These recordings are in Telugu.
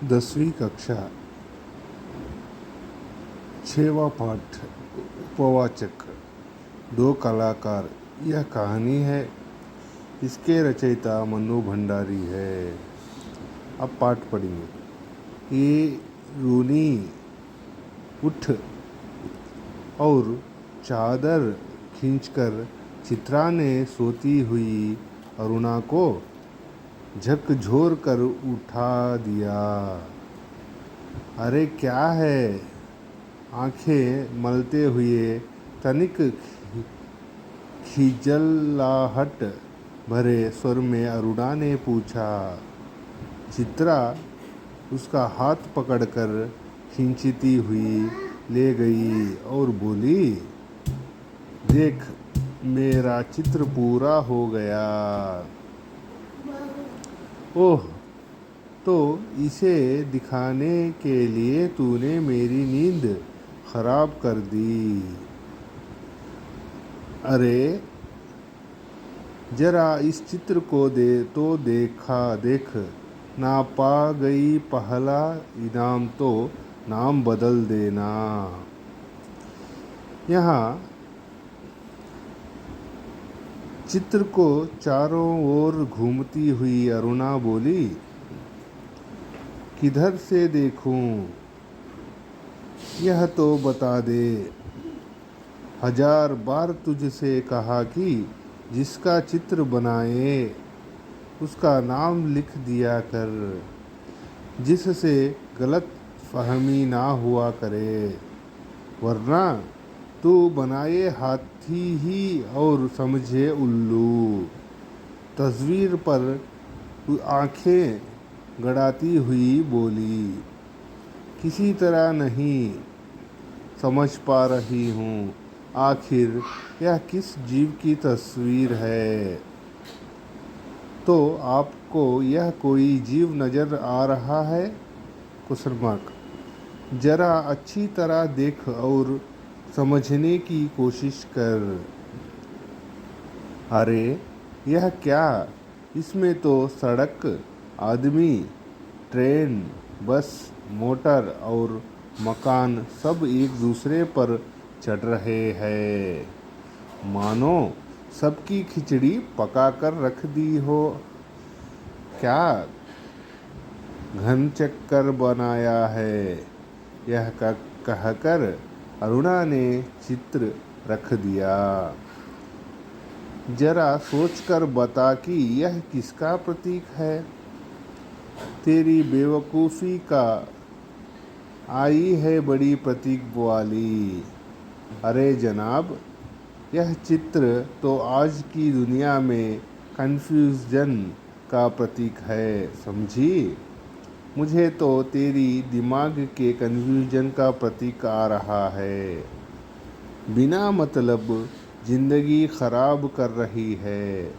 10वीं कक्षा 6वां पाठ उपवाचक दो कलाकार। यह कहानी है, इसके रचयिता मनु भंडारी है। अब पाठ पढ़ेंगे। ये रूनी उठ और चादर खींचकर चित्रा ने सोती हुई अरुणा को झकझोर कर उठा दिया। अरे क्या है? आंखें मलते हुए तनिक खिजलाहट भरे स्वर में अरुणा ने पूछा। चित्रा उसका हाथ पकड़कर खींचती हुई ले गई और बोली, देख मेरा चित्र पूरा हो गया। ओह, तो इसे दिखाने के लिए तूने मेरी नींद खराब कर दी। अरे जरा इस चित्र को देख ना पा गई पहला इनाम तो नाम बदल देना। यहाँ चित्र को चारों ओर घूमती हुई अरुणा बोली, किधर से देखूं? यह तो बता दे। 1000 बार तुझसे कहा कि जिसका चित्र बनाए उसका नाम लिख दिया कर, जिससे गलत फहमी ना हुआ करे, वरना तू बनाए हाथी ही और समझे उल्लू। तस्वीर पर आंखें गड़ाती हुई बोली, किसी तरह नहीं समझ पा रही हूँ आखिर यह किस जीव की तस्वीर है। तो आपको यह कोई जीव नज़र आ रहा है? जरा अच्छी तरह देख और समझने की कोशिश कर। अरे यह क्या? इसमें तो सड़क, आदमी, ट्रेन, बस, मोटर और मकान सब एक दूसरे पर चढ़ रहे हैं, मानो सबकी खिचड़ी पका कर रख दी हो। क्या घन चक्कर बनाया है? यह कहकर अरुणा ने चित्र रख दिया। जरा सोचकर बता कि यह किसका प्रतीक है? तेरी बेवकूफ़ी का आई है बड़ी प्रतीक वाली। अरे जनाब, यह चित्र तो आज की दुनिया में कन्फ्यूजन का प्रतीक है, समझी? मुझे तो तेरी दिमाग के कन्फ्यूजन का प्रतीक आ रहा है। बिना मतलब जिंदगी खराब कर रही है।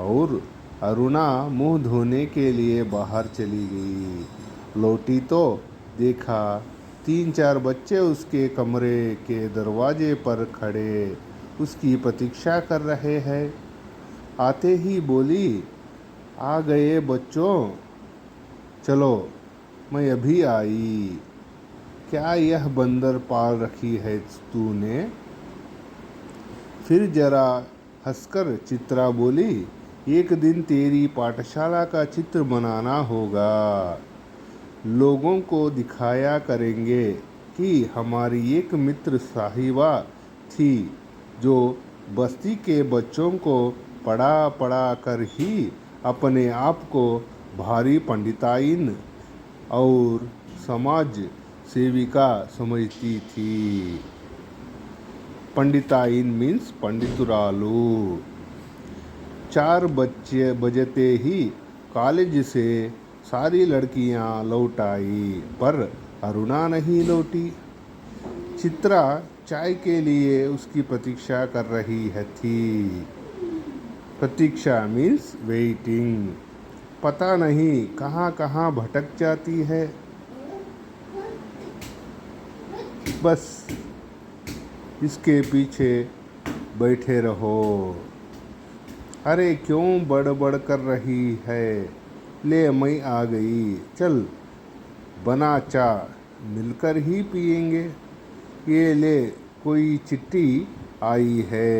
और अरुणा मुंह धोने के लिए बाहर चली गई। लौटी तो देखा 3-4 बच्चे उसके कमरे के दरवाजे पर खड़े उसकी प्रतीक्षा कर रहे हैं। आते ही बोली, आ गए बच्चों, चलो मैं अभी आई। क्या यह बंदर पाल रखी है तूने? फिर जरा हंसकर चित्रा बोली, एक दिन तेरी पाठशाला का चित्र बनाना होगा। लोगों को दिखाया करेंगे कि हमारी एक मित्र साहिबा थी जो बस्ती के बच्चों को पढ़ा कर ही अपने आप को भारी पंडिताइन और समाज सेविका समझती थी। पंडिताइन मीन्स पंडितुरालू। 4 बजते ही कॉलेज से सारी लड़कियां लौट आई, पर अरुणा नहीं लौटी। चित्रा चाय के लिए उसकी प्रतीक्षा कर रही थी। प्रतीक्षा मीन्स वेटिंग। पता नहीं कहाँ कहाँ भटक जाती है। बस इसके पीछे बैठे रहो। अरे क्यों बड़बड़ कर रही है? ले मैं आ गई, चल बना चाय मिलकर ही पिएंगे। ये ले, कोई चिट्ठी आई है।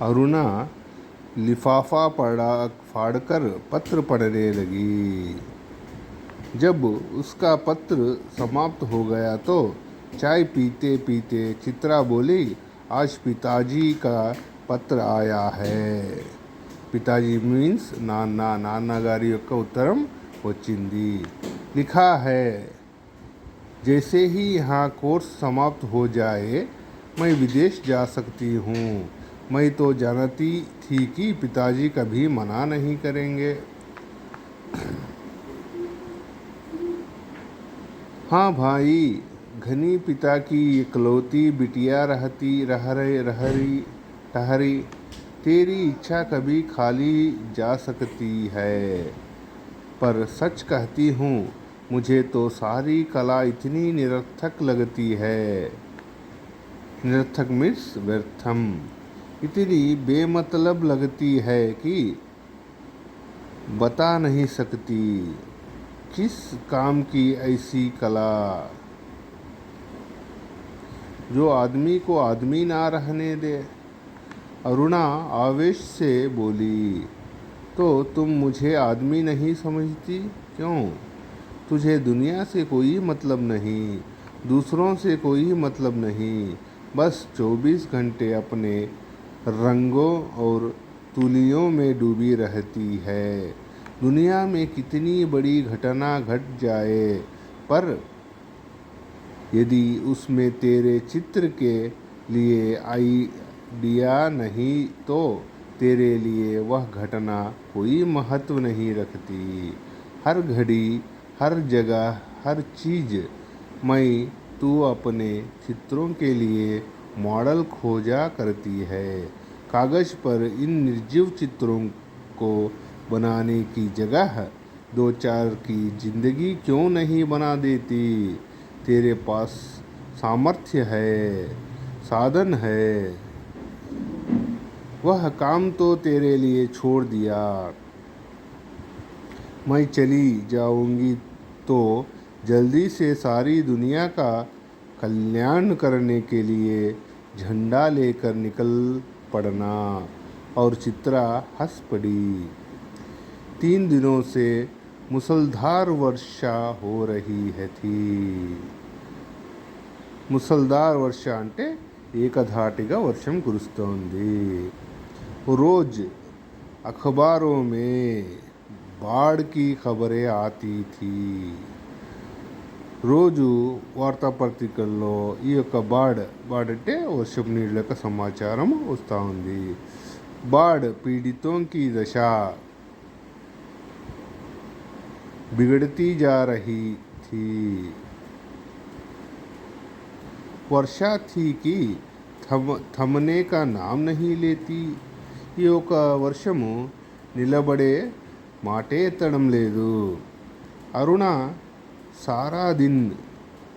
अरुणा लिफाफा फाड़कर पत्र पढ़ने लगी। जब उसका पत्र समाप्त हो गया तो चाय पीते पीते चित्रा बोली, आज पिताजी का पत्र आया है। पिताजी मीन्स नाना, नाన్నగారి యొక్క ఉత్తరం వచ్చింది। लिखा है, जैसे ही यहाँ कोर्स समाप्त हो जाए मैं विदेश जा सकती हूँ। मैं तो जानती थी कि पिताजी कभी मना नहीं करेंगे। हाँ भाई, घनी पिता की इकलौती बिटिया ठहरी, तेरी इच्छा कभी खाली जा सकती है। पर सच कहती हूँ, मुझे तो सारी कला इतनी निरर्थक लगती है। निरर्थक मीन्स व्यर्थम। इतनी बेमतलब लगती है कि बता नहीं सकती। किस काम की ऐसी कला जो आदमी को आदमी ना रहने दे। अरुणा आवेश से बोली, तो तुम मुझे आदमी नहीं समझती क्यों? तुझे दुनिया से कोई मतलब नहीं, दूसरों से कोई मतलब नहीं, बस 24 घंटे अपने रंगों और तुलियों में डूबी रहती है। दुनिया में कितनी बड़ी घटना घट जाए, पर यदि उसमें तेरे चित्र के लिए आइडिया नहीं तो तेरे लिए वह घटना कोई महत्व नहीं रखती। हर घड़ी, हर जगह, हर चीज़ में तू अपने चित्रों के लिए मॉडल खोजा करती है। कागज़ पर इन निर्जीव चित्रों को बनाने की जगह 2-4 की ज़िंदगी क्यों नहीं बना देती? तेरे पास सामर्थ्य है, साधन है, वह काम तो तेरे लिए छोड़ दिया। मैं चली जाऊंगी तो जल्दी से सारी दुनिया का कल्याण करने के लिए झंडा लेकर निकल पड़ना। और चित्रा हंस पड़ी। 3 दिनों से मुसलधार वर्षा हो रही थी। ముసల్దార్ వర్ష అంటే ఏకధాటిగా వర్షం కురుస్తోంది। रोज़ अखबारों में बाढ़ की खबरें आती थी। రోజు వార్తాపత్రికల్లో ఈ యొక్క బాడ్ అంటే వర్షపు నీళ్ళ యొక్క సమాచారం వస్తూ ఉంది। बाढ़ पीड़ितों की दशा बिगड़ती जा रही थी। वर्षा थी कि थमने का नाम नहीं लेती। ఈ యొక్క వర్షము నిలబడే మాటే ఎత్తడం లేదు। अरुण सारा दिन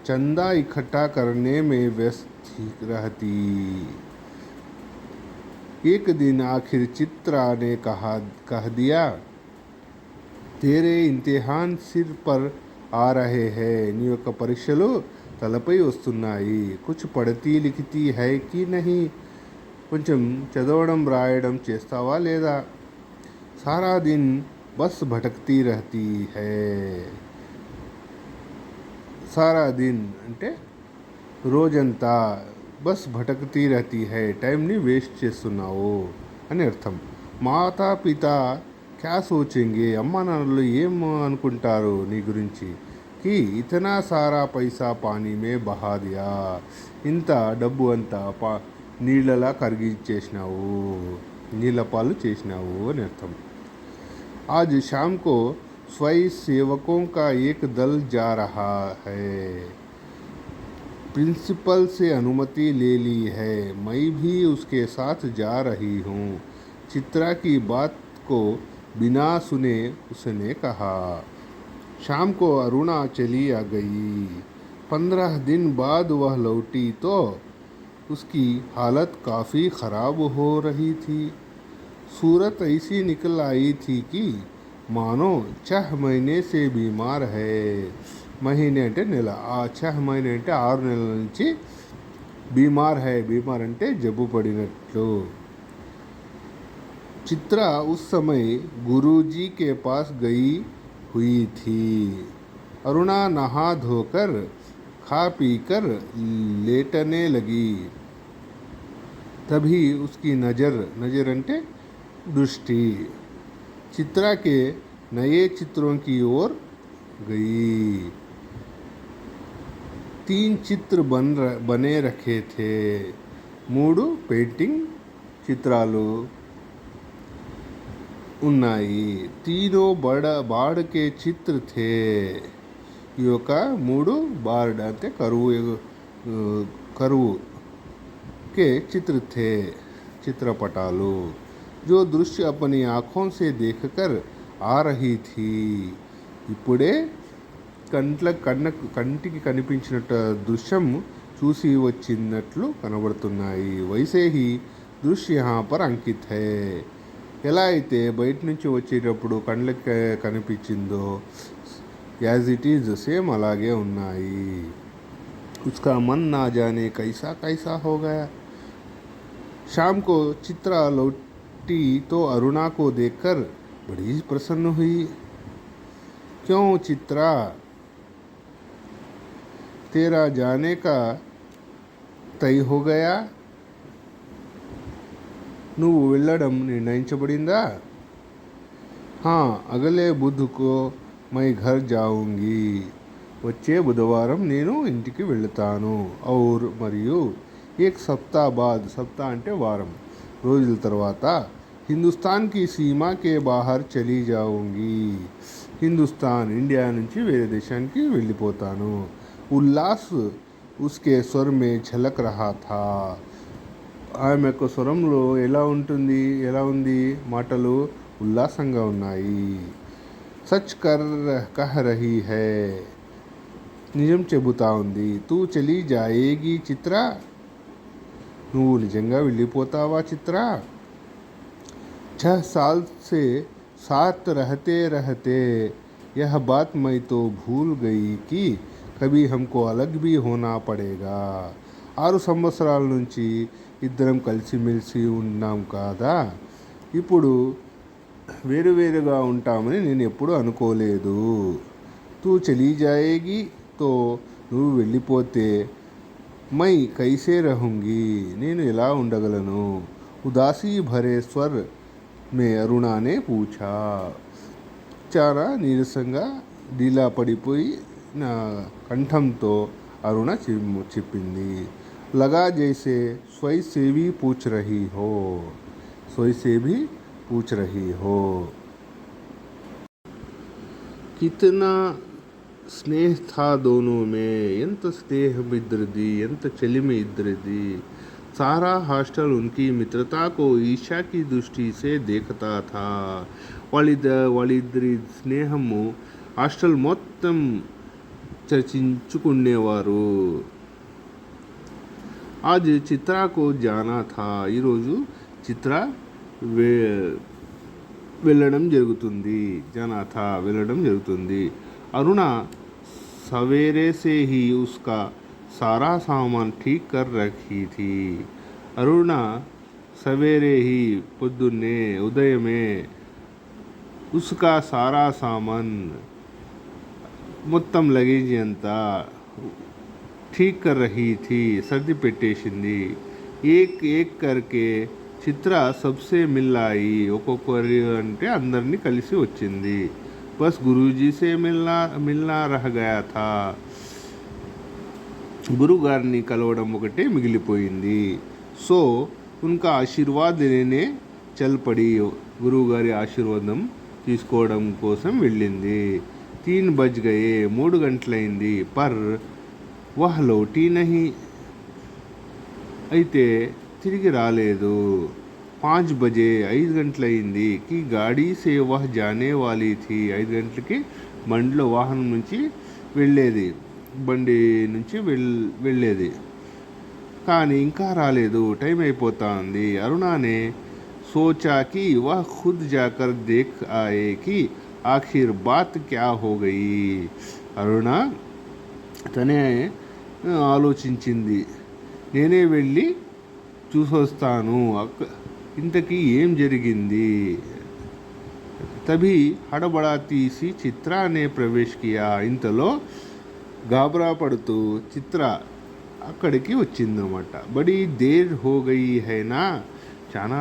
चंदा इकट्ठा करने में व्यस्त रहती। एक दिन आखिर चित्रा ने कह दिया, तेरे इम्तिहान सिर पर आ रहे हैं। నీ యొక్క పరీక్షలు తలపై వస్తున్నాయి। कुछ पढ़ती लिखती है कि नहीं? కొంచెం చదవడం రాయడం చేస్తావా లేదా? सारा दिन बस भटकती रहती है। सारा दिन అంటే రోజంతా బస్ భటకతీ రహతీ హై, టైంని వేస్ట్ చేస్తున్నావు అని అర్థం। మాతా పిత క్యా సోచెంగే, అమ్మా నాన్నలు ఏం అనుకుంటారు నీ గురించి? కి ఇతనా సారా పైసా పానీ మే బహా దియా, ఇంత డబ్బు అంతా నీళ్ళలా కరిగించేసినావు, నీళ్ళ పాలు చేసినావు అని అర్థం। आज शाम को स्वयं सेवकों का एक दल जा रहा है। प्रिंसिपल से अनुमति ले ली है, मैं भी उसके साथ जा रही हूँ। चित्रा की बात को बिना सुने उसने कहा। शाम को अरुणा चली आ गई। 15 दिन बाद वह लौटी तो उसकी हालत काफ़ी ख़राब हो रही थी। सूरत ऐसी निकल आई थी कि मानो 6 महीने से बीमार है. మహీనే అంటే నెల, ఆ 6 మహీనే అంటే 6 నెలల నుంచి బీమార్ హై, బీమార్ అంటే జబ్బు పడినట్లు. चित्रा उस समय गुरुजी के पास गई हुई थी. अरुणा नहा धोकर खा पीकर लेटने लगी. तभी उसकी नज़र अंटे दृष्टि चित्रा के नए चित्रों की ओर गई. 3 चित्र बने रखे थे. 3 पेंटिंग చిత్రాలు ఉన్నాయి. तीनों बाढ़ के चित्र थे. ఈ యొక్క 3 బార్డ్ అంటే కరువు के चित्र थे, చిత్రపటాలు. जो दृश्य अपनी आँखों से देखकर आ रही थी. ఇప్పుడే కంటికి కనిపించినట్టు దృశ్యం చూసి వచ్చినట్లు కనబడుతున్నాయి. वैसे ही దృశ్య यहाँ पर अंकित है. ఎలా అయితే బయట నుంచి వచ్చేటప్పుడు కళ్ళకి కనిపించిందో యాజ్ ఇట్ ఈజ్ సేమ్ అలాగే ఉన్నాయి. उसका मन ना जाने कैसा कैसा हो गया. शाम को चित्रा लौटी तो अरुणा को देखकर बड़ी प्रसन्न हुई. क्यों चित्रा, तेरा जाने का तय हो गया. నువ్వు వెళ్ళడం నిర్ణయించబడిందా. हाँ, अगले बुध को मैं घर जाऊंगी. వచ్చే బుధవారం నేను ఇంటికి వెళ్తాను. और మరియు एक सप्ताह बाद, सप्ताह అంటే వారం రోజుల తర్వాత हिंदुस्तान की सीमा के बाहर चली जाऊंगी. హిందుస్థాన్, ఇండియా నుంచి వేరే దేశానికి వెళ్ళిపోతాను. ఉల్లాస్ उसके स्वर में झलक रहा था. ఆమె యొక్క స్వరంలో ఎలా ఉంది మాటలు ఉల్లాసంగా ఉన్నాయి. సచ్ కహ రహీ హై, నిజం చెబుతా ఉంది. తూ చలీ జాయేగి చిత్రా, నువ్వు నిజంగా వెళ్ళిపోతావా చిత్రా. 6 साल से साथ रहते रहते यह बात मैं तो भूल गई कि कभी हमको अलग भी होना पड़ेगा. 6 సంవత్సరాల నుంచి ఇద్దరం కలిసిమెలిసి ఉన్నాం కాదా, ఇప్పుడు వేరువేరుగా ఉంటామని నేను ఎప్పుడూ అనుకోలేదు. తూ చలీ జాయేగి, తో నువ్వు వెళ్ళిపోతే మై కైసే రహూంగి, నేను ఎలా ఉండగలను. ఉదాసీ భరే స్వర్ మే అరుణానే పూఛా, చాలా నీరసంగా డీలా పడిపోయి నా కంఠంతో అరుణ చెప్పింది. लगा जैसे स्वयं से भी पूछ रही हो, स्वयं से भी पूछ रही हो. कितना స్నేహ था दोनों में, ఎంత స్నేహం ఇద్దరిది, ఎంత చెలిమి ఇద్దరిది. सारा हॉस्टल उनकी मित्रता को ईर्ष्या की दृष्टि से देखता था. వాళ్ళిద్దరి స్నేహము హాస్టల్ మొత్తం చర్చించుకునేవారు. आज चित्रा को जाना था, ఈరోజు చిత్ర వెళ్ళడం జరుగుతుంది. जाना था వెళ్ళడం జరుగుతుంది. अरुणा सवेरे से ही उसका सारा सामान ठीक कर रखी थी. अरुणा सवेरे ही పొద్దున్నే ఉదయమే उसका सारा सामान మొత్తం లగేజ్ అంతా ठीक कर रही थी, सर्दी పెట్టేసింది. एक करके చిత్ర सबसे मिल आई, ఒక్కొక్కరి అంటే అందరినీ కలిసి వచ్చింది. बस गुरुजी से मिलना रह गया था. గురుగారిని కలవడం ఒకటే మిగిలిపోయింది. సో ఉన్కా ఆశీర్వాద్ లేనే చల్ పడి, గురువుగారి ఆశీర్వాదం తీసుకోవడం కోసం వెళ్ళింది. 3 बज गए, 3 గంటలైంది. పర్ వహ్ లౌటీ నహీ, అయితే తిరిగి రాలేదు. 5 बजे, 5 గంటలైంది. కి గాడీ సే వహ్ జానే వాలీ థీ, 5 గంటలకి బండిలో వాహనం నుంచి వెళ్ళేది, బండి నుంచి వెళ్ళేది. కానీ ఇంకా రాలేదు, టైం అయిపోతుంది. అరుణానే సోచా కి వహ్ ఖుద్ జాకర్ దేఖ్ ఆయే కి आखिर बात क्या हो गई. అరుణ తనే ఆలోచించింది. నేనే వెళ్ళి చూసొస్తాను, ఇంతకీ ఏం జరిగింది. तभी हड़बड़ाती सी चित्रा ने प्रवेश किया. ఇంతలో గాబరా పడుతూ చిత్ర అక్కడికి వచ్చిందన్నమాట. బడీ దేర్ హో గయి హైనా, చాలా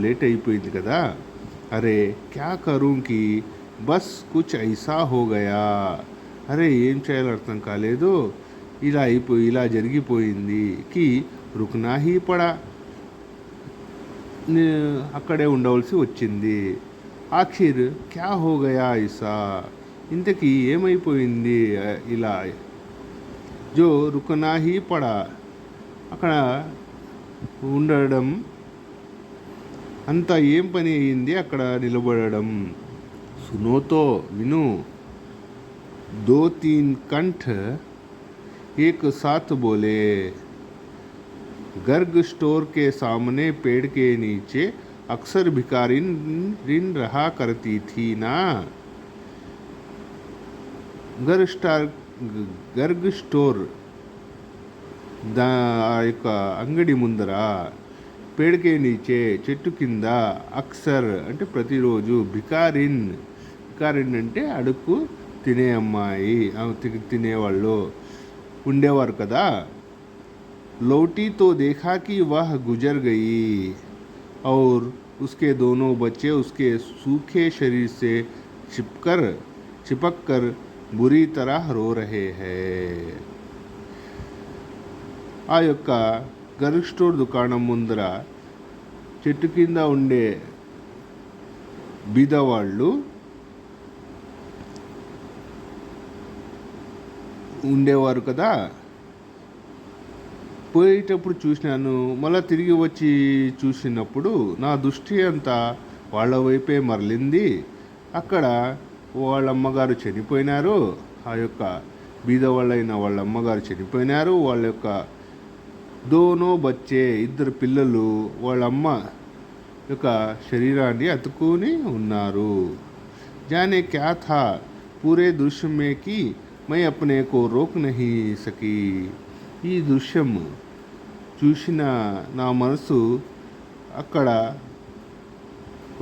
లేట్ అయిపోయింది కదా. అరే క్యా కరూంకి బస్ కుచ్ ఐసా హో గయా. అరే ఏం చేయాలో అర్థం కాలేదు, ఇలా జరిగిపోయింది. కి రుక్నా హీ పడా, అక్కడే ఉండవలసి వచ్చింది. ఆఖిర్ క్యా హో గయా ఐసా, ఇంతకీ ఏమైపోయింది ఇలా. జో రుకనా హీ పడా, అక్కడ ఉండడం అంతా ఏం పని అయింది అక్కడ నిలబడడం. సునోతో విను, 2-3 कंठ एक साथ बोले. गर्ग स्टोर के सामने पेड़ के नीचे अक्सर भिखारिन रहा करती थी ना. गर्ग स्टोर యొక్క అంగడి ముందర, పేడకే నీచే చెట్టు కింద, అక్సర్ అంటే ప్రతిరోజు, భికారిన్ అంటే అడుక్కు తినే అమ్మాయి, తినేవాళ్ళు ఉండేవారు కదా. लौटी तो देखा कि वह गुजर गई और उसके दोनों बच्चे उसके सूखे शरीर से चिपक कर बुरी तरह रो रहे हैं. ఆ యొక్క గర్గ్ స్టోర్ దుకాణం ముందర చెట్టు కింద ఉండే బీదవాళ్ళు ఉండేవారు కదా. పోయేటప్పుడు చూసినాను, మళ్ళీ తిరిగి వచ్చి చూసినప్పుడు నా దృష్టి అంతా వాళ్ళ వైపే మరలింది. అక్కడ వాళ్ళ అమ్మగారు చనిపోయినారు, ఆ యొక్క బీదవాళ్ళైన వాళ్ళ అమ్మగారు చనిపోయినారు. వాళ్ళ యొక్క దోనో బచ్చే, 2 పిల్లలు వాళ్ళ అమ్మ యొక్క శరీరాన్ని అతుక్కుని ఉన్నారు. జానే క్యా థా పూరే దృశ్యం మే కి మై అప్నే కో రోక్ నహీ సకీ. ఈ దృశ్యం చూసిన నా మనసు అక్కడ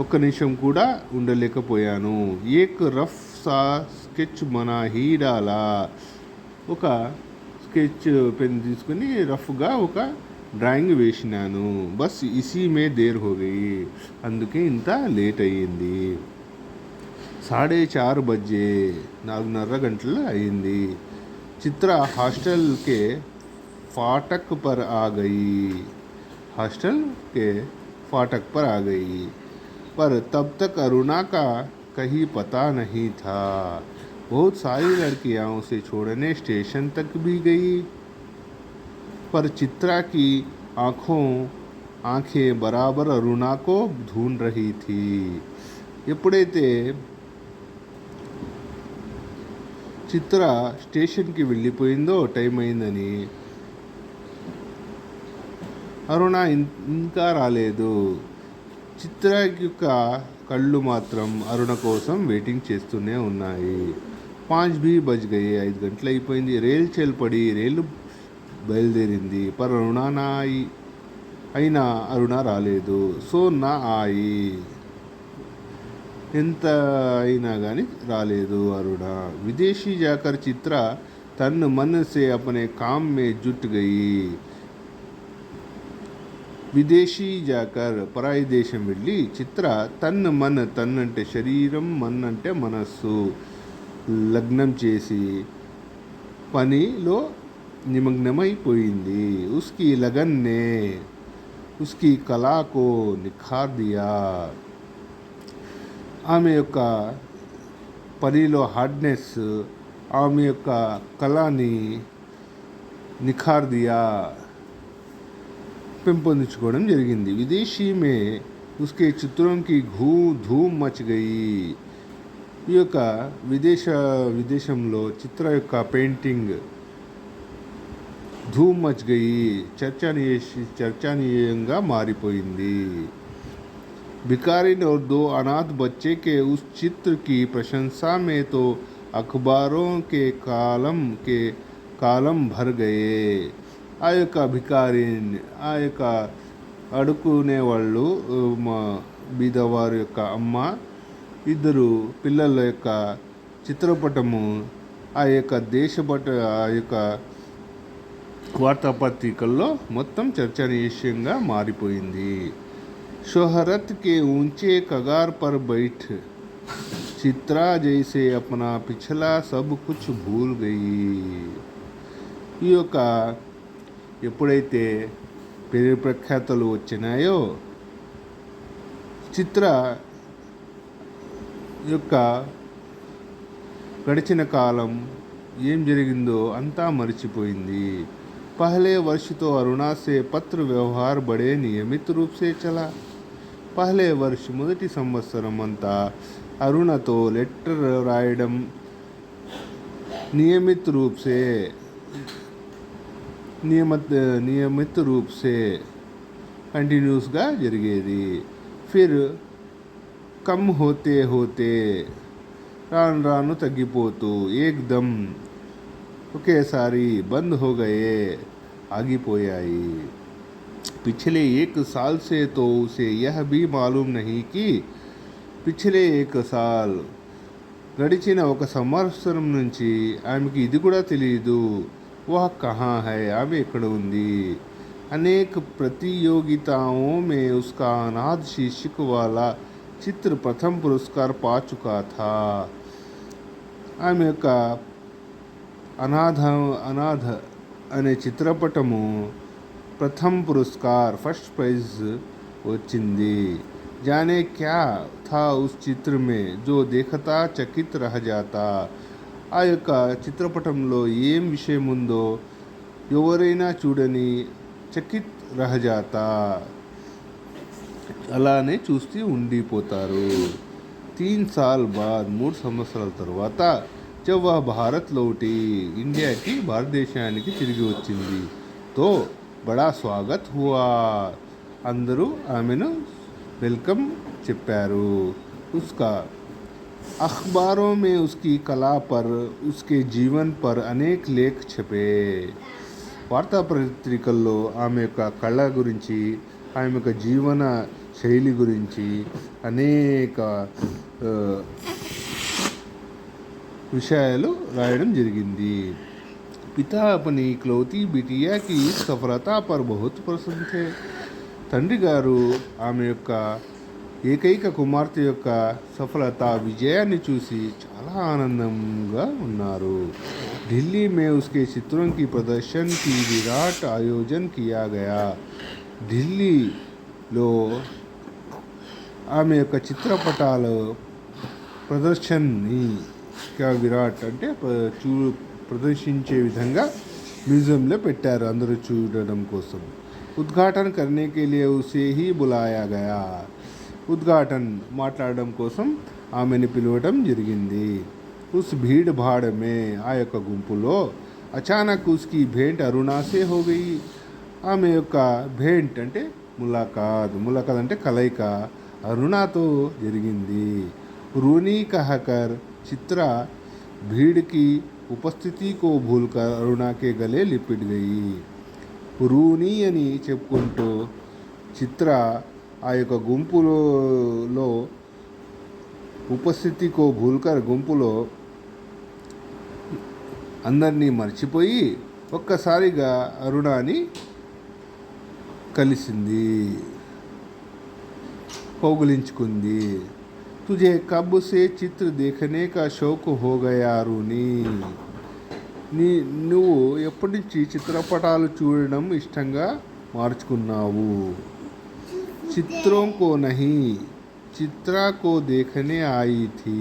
ఒక్క నిమిషం కూడా ఉండలేకపోయాను. ఏక్ రఫ్ సా స్కెచ్ మనా హీ డాలా, ఒక స్కెచ్ పెన్ తీసుకుని రఫ్గా ఒక డ్రాయింగ్ వేసినాను. బస్ ఇసీ మే దేర్ హో గయి, అందుకే ఇంత లేట్ అయ్యింది. 4:30 బజే, 4:30 గంటలు అయింది. చిత్ర హాస్టల్ కే फाटक पर आ गई. हॉस्टल के फाटक पर आ गई, पर तब तक अरुणा का कहीं पता नहीं था. बहुत सारी लड़कियां उसे छोड़ने स्टेशन तक भी गई, पर चित्रा की आंखें बराबर अरुणा को ढूंढ रही थी. ఎప్పుడైతే చిత్ర స్టేషన్కి వెళ్ళిపోయిందో టైం అయిందని, అరుణ ఇంకా రాలేదు. చిత్ర యొక్క కళ్ళు మాత్రం అరుణ కోసం వెయిటింగ్ చేస్తూనే ఉన్నాయి. 5 भी बज गए, 5 గంటలు అయిపోయింది. రైలు చెల్పడి, రైలు బయలుదేరింది. పర్ అరుణ నా అయినా అరుణ రాలేదు. సో నా ఆయి, ఎంత అయినా కానీ రాలేదు అరుణ. విదేశీ జాకర్ చిత్ర తన్ మన్ సే అపనే కామ్ మే జుట్ గయి. విదేశీ జాకర్ పరాయి దేశం వెళ్ళి చిత్ర తన్ అంటే శరీరం, మన్ అంటే మనస్సు, లగ్నం చేసి పనిలో నిమగ్నమైపోయింది. ఉస్కి లగన్ నే ఉస్కి కళాకో నిఖార్ దియా. ఆమె యొక్క పనిలో హార్డ్నెస్ ఆమె యొక్క కళని నిఖార్ దియా పెంపొందించుకోవడం జరిగింది. విదేశీ మే ఉస్కే చిత్రంకి ధూమ్ మచ్ గయి. ఈ యొక్క విదేశంలో చిత్ర యొక్క పెయింటింగ్ ధూమ్ మచ్ గయి, చర్చనీయంగా మారిపోయింది. भिखारिन और दो अनाथ बच्चे के उस चित्र की प्रशंसा में तो अखबारों के कालम भर गए. ఆ యొక్క భికారిన్, ఆ యొక్క అడుక్కునే వాళ్ళు, బీదవారి యొక్క అమ్మ, ఇద్దరు పిల్లల యొక్క చిత్రపటము ఆ యొక్క ఆ యొక్క వార్తాపత్రికల్లో మొత్తం చర్చనీయాంశంగా మారిపోయింది. शोहरत के ऊंचे कगार पर बैठ चित्रा जैसे अपना पिछला सब कुछ भूल गई. ఈ యొక్క ఎప్పుడైతే పేరు ప్రఖ్యాతలు వచ్చినాయో చిత్ర యొక్క గడిచిన కాలం ఏం జరిగిందో అంతా మర్చిపోయింది. पहले वर्ष तो अरुणा से पत्र व्यवहार बड़े नियमित रूप से चला. పహలే వర్ష మొదటి సంవత్సరం అంతా అరుణతో లెటర్ రాయడం నియమిత రూప్ సే కంటిన్యూస్గా జరిగేది. ఫిర్ కమ్ హోతే హోతే రాను రాను తగ్గిపోతూ ఏకదమ్ ఒకేసారి బంద్ హో గయే ఆగిపోయాయి. पिछले 1 साल से तो उसे यह भी मालूम नहीं कि पिछले 1 साल గడిచిన ఒక సంవత్సరం నుంచి ఆమెకి ఇది కూడా తెలియదు. वह कहाँ है, ఆమె ఎక్కడ ఉంది. अनेक प्रतियोगिताओं में उसका अनाथ शीर्षक वाला चित्र प्रथम पुरस्कार पा चुका था. ఆమె యొక్క అనాథ అనే చిత్రపటము प्रथम पुरस्कार फर्स्ट प्राइज వచ్చింది. जाने क्या था उस चित्र में जो देखता चकित रह जाता. ఆ యొక్క చిత్రపటంలో ఏం విషయం ఉందో ఎవరైనా చూడని చకిత్ రహజాతా, అలానే చూస్తూ ఉండిపోతారు. 3 साल बाद 3 సంవత్సరాల తర్వాత जब वह भारत लौटी, ఇండియాకి భారతదేశానికి తిరిగి వచ్చింది. తో बड़ा स्वागत हुआ. अंदरू आमेनु वेलकम చెప్పారు. उसका अखबारों में उसकी कला पर, उसके जीवन पर अनेक लेख छपे. వార్తాపత్రికల్లో ఆమె యొక్క కళ గురించి, ఆమె యొక్క జీవన శైలి గురించి అనేక విషయాలు రాయడం జరిగింది. पिता अपनी इकलौती बिटिया की सफलता पर बहुत प्रसन्न थे. తండ్రి గారు ఆమె యొక్క ఏకైక కుమార్తె యొక్క సఫలత, విజయాన్ని చూసి చాలా ఆనందంగా ఉన్నారు. ఢిల్లీ में उसके चित्रों की प्रदर्शन की विराट आयोजन किया गया. ఢిల్లీలో ఆమె యొక్క చిత్రపటాల ప్రదర్శనని విరాట్ అంటే ప్రదర్శించే విధంగా మ్యూజియంలో పెట్టారు అందరూ చూడడం కోసం. ఉద్ఘాటన करने के लिए उसे ही बुलाया गया. ఉద్ఘాటన మాట్లాడడం కోసం ఆమెను పిలవడం జరిగింది. उस भीड़ भाड़ में ఆ యొక్క గుంపులో अचानक उसकी भेंट अरुणा से हो गई. ఆమె యొక్క भेंट అంటే ములాఖాత్ అంటే కలయిక అరుణతో జరిగింది. रूनी कहकर चित्रा भीड़ की उपस्थिति को भूलकर अरुणा के गले लिपट गई. రూని అని చెప్పుకుంటూ చిత్ర ఆ యొక్క గుంపులో ఉపస్థితికో భూల్కర్ గుంపులో అందరినీ మర్చిపోయి ఒక్కసారిగా అరుణాని కలిసింది, కౌగిలించుకుంది. तुझे कब से चित्र देखने का शौक हो गया रूनी. నువ్వు ఎప్పటి నుంచి చిత్రపటాలు చూడడం ఇష్టంగా మార్చుకున్నావు. చిత్రం కో నహీ చిత్రా కో దేఖనే ఆయి థీ.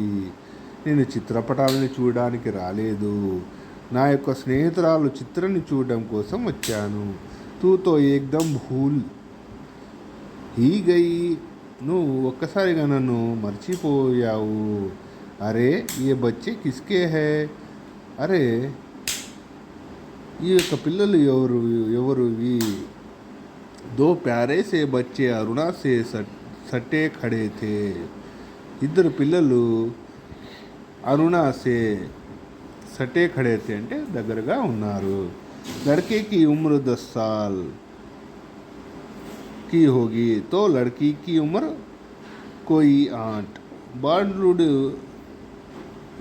నేను చిత్రపటాలను చూడడానికి రాలేదు, నా యొక్క స్నేహితురాలు చిత్రాన్ని చూడడం కోసం వచ్చాను. తూతో ఏకదమ్ భూల్ హీ గయి. నువ్వు ఒక్కసారిగా నన్ను మర్చిపోయావు. అరే ఏ బచ్చే కిస్కే హై. అరే ఈ యొక్క పిల్లలు ఎవరువి. దో ప్యారే సే బచ్చే అరుణా సే सटे खड़े थे। ఇద్దరు పిల్లలు అరుణ సే సటే ఖడే थे అంటే దగ్గరగా ఉన్నారు. लड़के की उम्र 10 साल की होगी तो लड़की की उम्र कोई 8. బాలుడు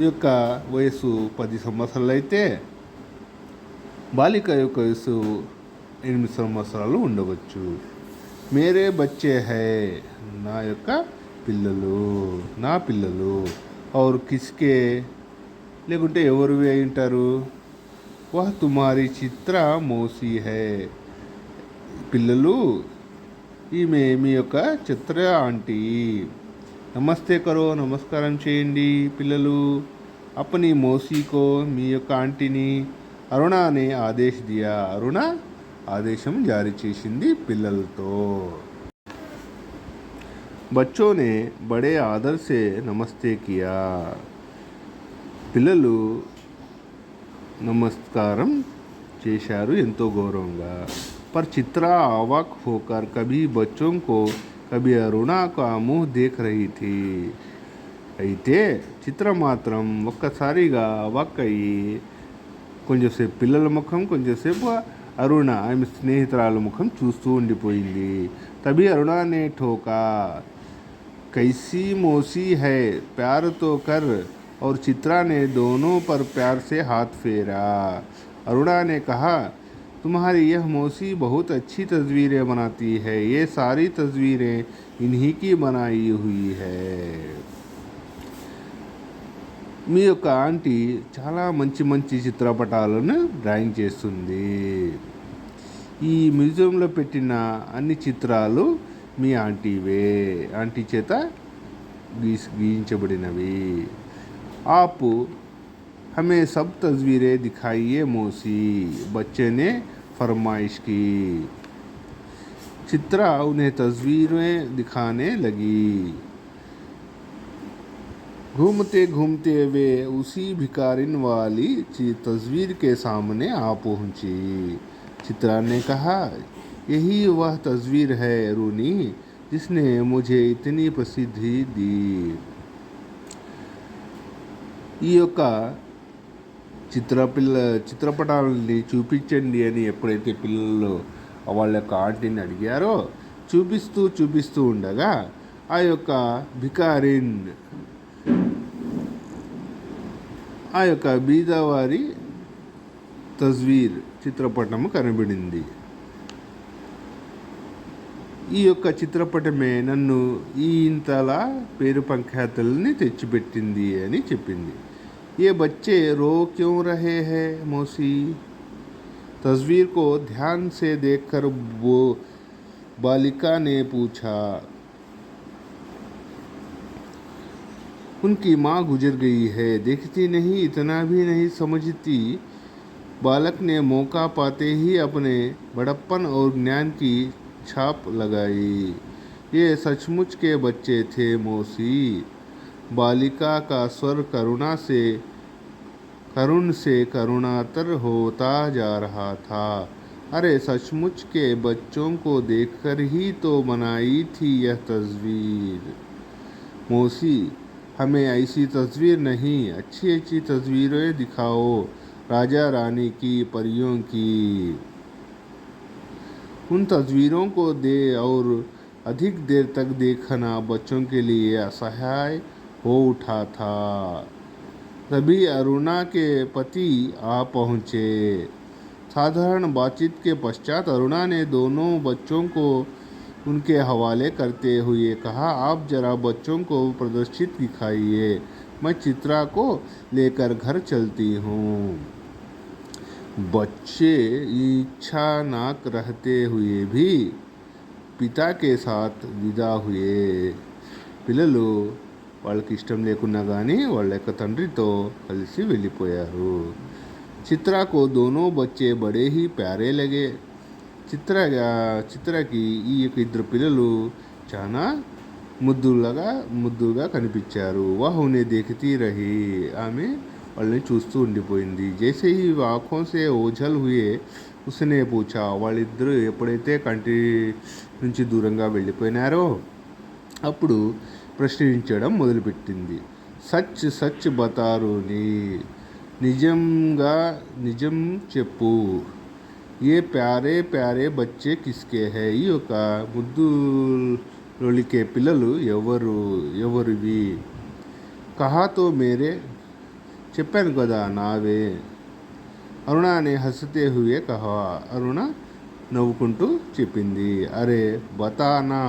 యొక్క వయసు 10 సంవత్సరాలు అయితే బాలిక యొక్క వయసు 8 సంవత్సరాలు ఉండవచ్చు. మేరే బచ్చే హై నా యొక్క పిల్లలు, నా పిల్లలు. और किसके లేకుంటే ఎవరివి అయి ఉంటారు? వహ్ తుమారి చిత్ర మౌసి హై పిల్లలు ఈమె మీ యొక్క చిత్ర ఆంటీ. నమస్తే కరో నమస్కారం చేయండి పిల్లలు. అప్పని మౌసీకో మీ యొక్క ఆంటీని. అరుణ అనే ఆదేశ్ దియా అరుణ ఆదేశం జారీ చేసింది పిల్లలతో. बच्चों ने बड़े आदर से नमस्ते किया పిల్లలు నమస్కారం చేశారు ఎంతో గౌరవంగా. पर चित्रा अवाक होकर कभी बच्चों को कभी अरुणा का मुँह देख रही थी. అయితే చిత్ర మాత్రం ఒక్కసారిగా అవాక్ అయ్యి కొంచెంసేపు పిల్లల ముఖం కొంచెంసేపు అరుణ ఆమె స్నేహితురాల ముఖం చూస్తూ ఉండిపోయింది. తబి అరుణ నే ఠోకా कैसी मौसी है प्यार तो कर. और चित्रा ने दोनों पर प्यार से हाथ फेरा. अरुणा ने कहा तुम्हारी यह मौसी बहुत अच्छी तस्वीरें बनाती है. ये सारी तस्वीरें इन्हीं की बनाई हुई है. మీ యొక్క ఆంటీ చాలా మంచి మంచి చిత్రపటాలను డ్రాయింగ్ చేస్తుంది. ఈ మ్యూజియంలో పెట్టిన అన్ని చిత్రాలు మీ ఆంటీవే, ఆంటీ చేత గీయించబడినవి. आप हमें सब तस्वीरें दिखाइए मौसी बच्चे ने फरमाइश की. चित्रा उन्हें तस्वीरें दिखाने लगी. घूमते घूमते वे उसी भिखारिन वाली तस्वीर के सामने आ पहुंची. चित्रा ने कहा यही वह तस्वीर है रूनी जिसने मुझे इतनी प्रसिद्धि दी. ఈ యొక్క చిత్రపటాలని చూపించండి అని ఎప్పుడైతే పిల్లలు వాళ్ళ యొక్క ఆంటీని అడిగారో చూపిస్తూ ఉండగా ఆ యొక్క భికారిన్ ఆ యొక్క బీదవారి తస్వీర్ చిత్రపటము కనబడింది. ఈ యొక్క చిత్రపటమే నన్ను ఈ ఇంతలా పేరు పంఖ్యాతుల్ని తెచ్చిపెట్టింది అని చెప్పింది. ये बच्चे रो क्यों रहे हैं मौसी. तस्वीर को ध्यान से देखकर वो बालिका ने पूछा. उनकी माँ गुजर गई है, देखती नहीं, इतना भी नहीं समझती. बालक ने मौका पाते ही अपने बड़प्पन और ज्ञान की छाप लगाई. ये सचमुच के बच्चे थे मौसी. बालिका का स्वर करुण से करुणातर होता जा रहा था. अरे सचमुच के बच्चों को देखकर ही तो बनाई थी यह तस्वीर. मौसी हमें ऐसी तस्वीर नहीं अच्छी अच्छी तस्वीरें दिखाओ राजा रानी की, परियों की. उन तस्वीरों को दे और अधिक देर तक देखना बच्चों के लिए असह्य हो उठा था. तभी अरुणा के पति आ पहुँचे. साधारण बातचीत के पश्चात अरुणा ने दोनों बच्चों को उनके हवाले करते हुए कहा आप जरा बच्चों को प्रदर्शित दिखाइए, मैं चित्रा को लेकर घर चलती हूँ. बच्चे इच्छा नाक रहते हुए भी पिता के साथ विदा हुए. పిల్లలు వాళ్ళకి ఇష్టం లేకున్నా కానీ వాళ్ళ యొక్క తండ్రితో కలిసి వెళ్ళిపోయారు. చిత్రకు दोनों बच्चे बड़े ही प्यारे लगे. చిత్రకి ఈ యొక్క ఇద్దరు పిల్లలు చాలా ముద్దుగా కనిపించారు. వాహ్ ఉన్హే దేఖతీ రహీ ఆమె వాళ్ళని చూస్తూ ఉండిపోయింది. జైసే హీ ఆంఖోं से ఓझल हुए उसने पूछा. వాళ్ళిద్దరూ ఎప్పుడైతే కంటి నుంచి దూరంగా వెళ్ళిపోయినారో అప్పుడు ప్రశ్నించడం మొదలుపెట్టింది. సచ్ సచ్ బతారోని, నిజంగా నిజం చెప్పు. ఏ ప్యారే ప్యారే బచ్చే కిస్కే హై, ఈ యొక్క ముద్దులొలికే పిల్లలు ఎవరివి? కహాతో మేరే, చెప్పాను కదా నావే. అరుణానే హసతే హుయే కహా, అరుణ నవ్వుకుంటూ చెప్పింది. అరే బతానా,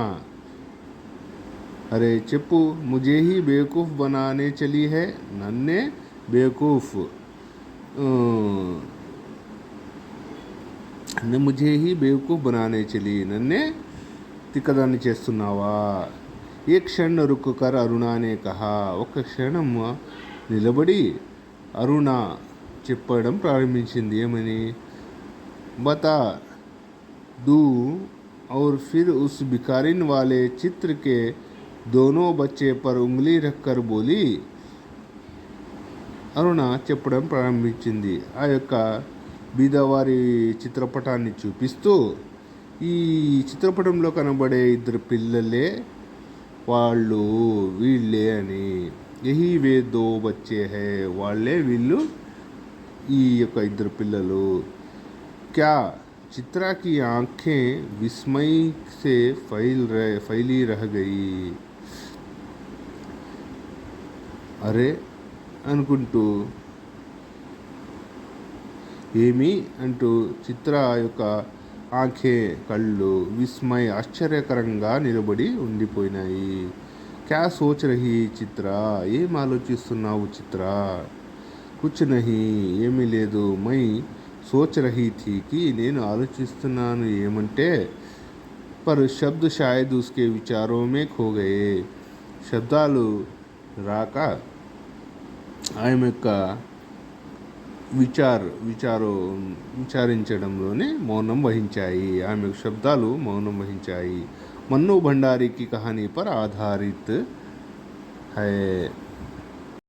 అరే చెప్పు. ముజే హీ బేవకూఫ్ బనానే చలీ హై, నన్నే బేవకూఫ్ ముజే హీ బేవకూఫ్ బనానే చలి, నన్నే తిక్కదాన్ని చేస్తున్నావా? ఏ క్షణ రుక్కుకర్ అరుణానే కహా, ఒక క్షణం నిలబడి అరుణ చెప్పడం ప్రారంభించింది. ఏమని? బతా దూ और फिर उस भिखारिन वाले चित्र के दोनों बच्चे पर उंगली रखकर बोली. అరుణ చెప్పడం ప్రారంభించింది. ఆ యొక్క బీదవారి చిత్రపటాన్ని చూపిస్తూ, ఈ చిత్రపటంలో కనబడే ఇద్దరు పిల్లలే వాళ్ళు, వీళ్ళే అని. యహీ వే దో బచ్చే హై, వాళ్ళే వీళ్ళు, ఈ యొక్క ఇద్దరు పిల్లలు. క్యా చిత్రా की आंखें विस्मय से फैली रह गई. అరే అనుకుంటూ, ఏమి అంటూ చిత్ర యొక్క ఆంఖే కళ్ళు విస్మయ్ ఆశ్చర్యకరంగా నిలబడి ఉండిపోయినాయి. క్యా సోచ్ రహీ చిత్ర, ఏం ఆలోచిస్తున్నావు చిత్ర? కుచ్ నహీ, ఏమీ లేదు. మై సోచ్ రహీ థీ కి, నేను ఆలోచిస్తున్నాను ఏమంటే, పర్ శబ్ద్ షాయద్ ఉస్కే విచారో మే ఖో గయే, శబ్దాలు రాక ఆమె యొక్క విచారించడంలోనే మౌనం వహించాయి. ఆమె శబ్దాలు మౌనం వహించాయి. మన్ను భండారీ కి కహానీ పర్ ఆధారిత్ హై.